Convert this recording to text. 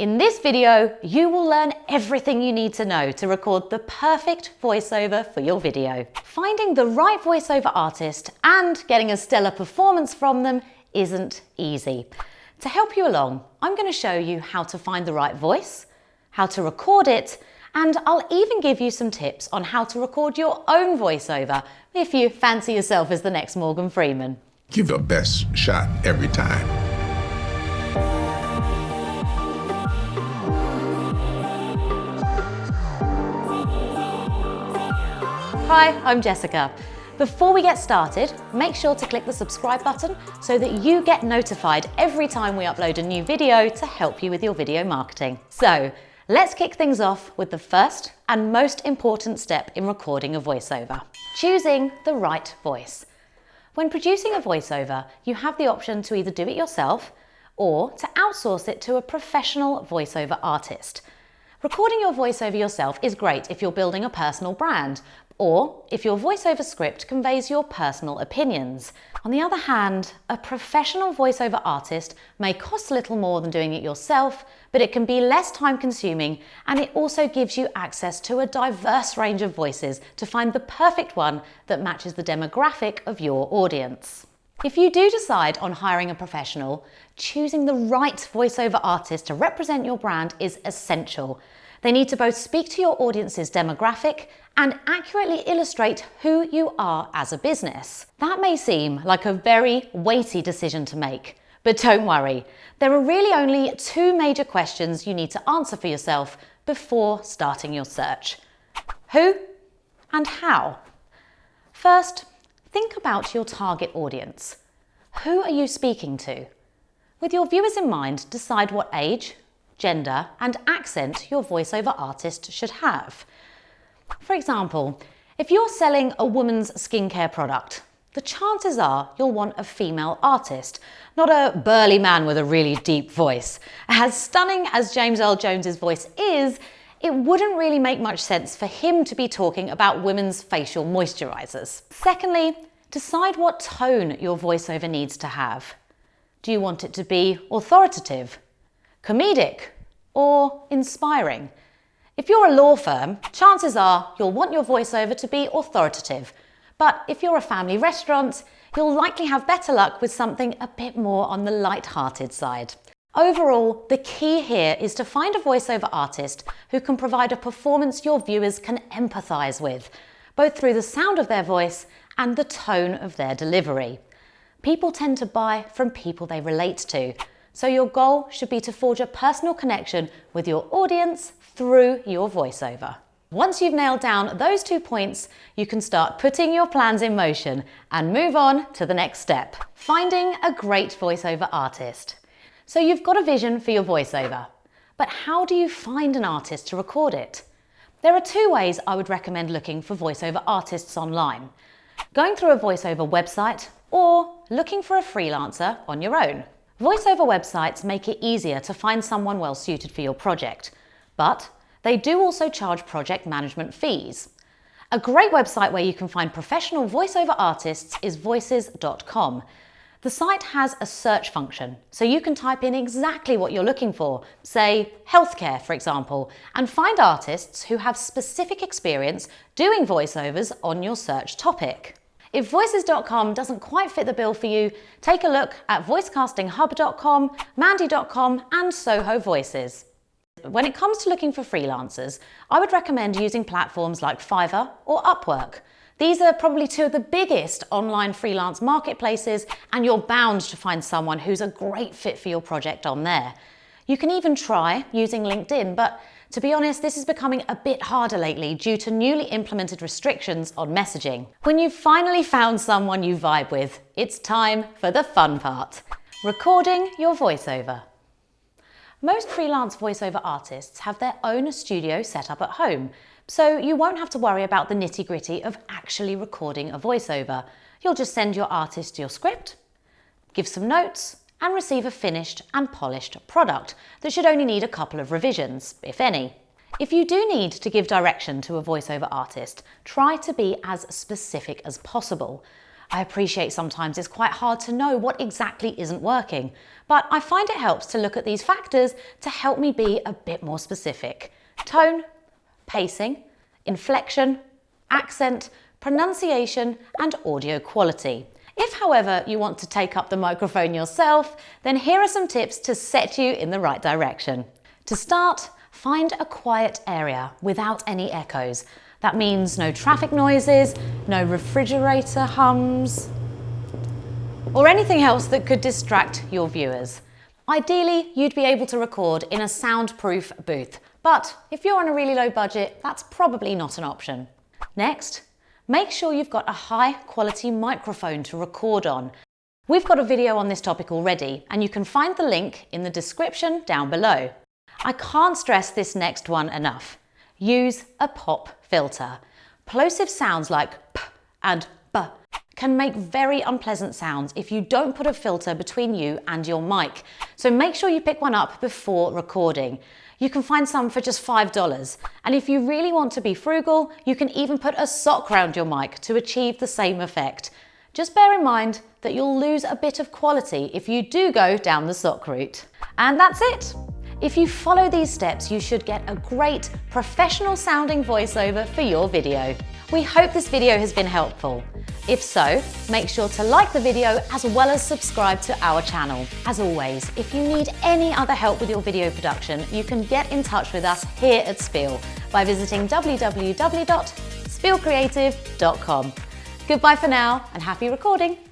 In this video, you will learn everything you need to know to record the perfect voiceover for your video. Finding the right voiceover artist and getting a stellar performance from them isn't easy. To help you along, I'm going to show you how to find the right voice, how to record it, and I'll even give you some tips on how to record your own voiceover if you fancy yourself as the next Morgan Freeman. Give your best shot every time. Hi, I'm Jessica. Before we get started, make sure to click the subscribe button so that you get notified every time we upload a new video to help you with your video marketing. So, let's kick things off with the first and most important step in recording a voiceover: choosing the right voice. When producing a voiceover, you have the option to either do it yourself or to outsource it to a professional voiceover artist. Recording your voiceover yourself is great if you're building a personal brand, or if your voiceover script conveys your personal opinions. On the other hand, a professional voiceover artist may cost a little more than doing it yourself, but it can be less time consuming, and it also gives you access to a diverse range of voices to find the perfect one that matches the demographic of your audience. If you do decide on hiring a professional, choosing the right voiceover artist to represent your brand is essential. They need to both speak to your audience's demographic and accurately illustrate who you are as a business. That may seem like a very weighty decision to make, but don't worry. There are really only two major questions you need to answer for yourself before starting your search: who and how. First, think about your target audience. Who are you speaking to? With your viewers in mind, decide what age, gender, and accent your voiceover artist should have. For example, if you're selling a woman's skincare product, the chances are you'll want a female artist, not a burly man with a really deep voice. As stunning as James Earl Jones's voice is, it wouldn't really make much sense for him to be talking about women's facial moisturizers. Secondly, decide what tone your voiceover needs to have. Do you want it to be authoritative, comedic, or inspiring? If you're a law firm, chances are you'll want your voiceover to be authoritative. But if you're a family restaurant, you'll likely have better luck with something a bit more on the light-hearted side. Overall, the key here is to find a voiceover artist who can provide a performance your viewers can empathize with, both through the sound of their voice and the tone of their delivery. People tend to buy from people they relate to, so your goal should be to forge a personal connection with your audience through your voiceover. Once you've nailed down those 2 points, you can start putting your plans in motion and move on to the next step: finding a great voiceover artist. So you've got a vision for your voiceover, but how do you find an artist to record it? There are 2 ways I would recommend looking for voiceover artists online: going through a voiceover website or looking for a freelancer on your own. Voiceover websites make it easier to find someone well suited for your project, but they do also charge project management fees. A great website where you can find professional voiceover artists is voices.com. The site has a search function, so you can type in exactly what you're looking for, say healthcare, for example, and find artists who have specific experience doing voiceovers on your search topic. If voices.com doesn't quite fit the bill for you, take a look at voicecastinghub.com, mandy.com, and Soho Voices. When it comes to looking for freelancers, I would recommend using platforms like Fiverr or Upwork. These are probably 2 of the biggest online freelance marketplaces, and you're bound to find someone who's a great fit for your project on there. You can even try using LinkedIn, but to be honest, this is becoming a bit harder lately due to newly implemented restrictions on messaging. When you've finally found someone you vibe with, it's time for the fun part: recording your voiceover. Most freelance voiceover artists have their own studio set up at home, so you won't have to worry about the nitty-gritty of actually recording a voiceover. You'll just send your artist your script, give some notes, and receive a finished and polished product that should only need a couple of revisions, if any. If you do need to give direction to a voiceover artist, try to be as specific as possible. I appreciate sometimes it's quite hard to know what exactly isn't working, but I find it helps to look at these factors to help me be a bit more specific. Tone, pacing, inflection, accent, pronunciation, and audio quality. If, however, you want to take up the microphone yourself, then here are some tips to set you in the right direction. To start, find a quiet area without any echoes. That means no traffic noises, no refrigerator hums, or anything else that could distract your viewers. Ideally, you'd be able to record in a soundproof booth, but if you're on a really low budget, that's probably not an option. Next, make sure you've got a high quality microphone to record on. We've got a video on this topic already, and you can find the link in the description down below. I can't stress this next one enough. Use a pop filter. Plosive sounds like p and b can make very unpleasant sounds if you don't put a filter between you and your mic. So make sure you pick one up before recording. You can find some for just $5. And if you really want to be frugal, you can even put a sock around your mic to achieve the same effect. Just bear in mind that you'll lose a bit of quality if you do go down the sock route. And that's it. If you follow these steps, you should get a great professional sounding voiceover for your video. We hope this video has been helpful. If so, make sure to like the video as well as subscribe to our channel. As always, if you need any other help with your video production, you can get in touch with us here at Spiel by visiting www.spielcreative.com. Goodbye for now and happy recording.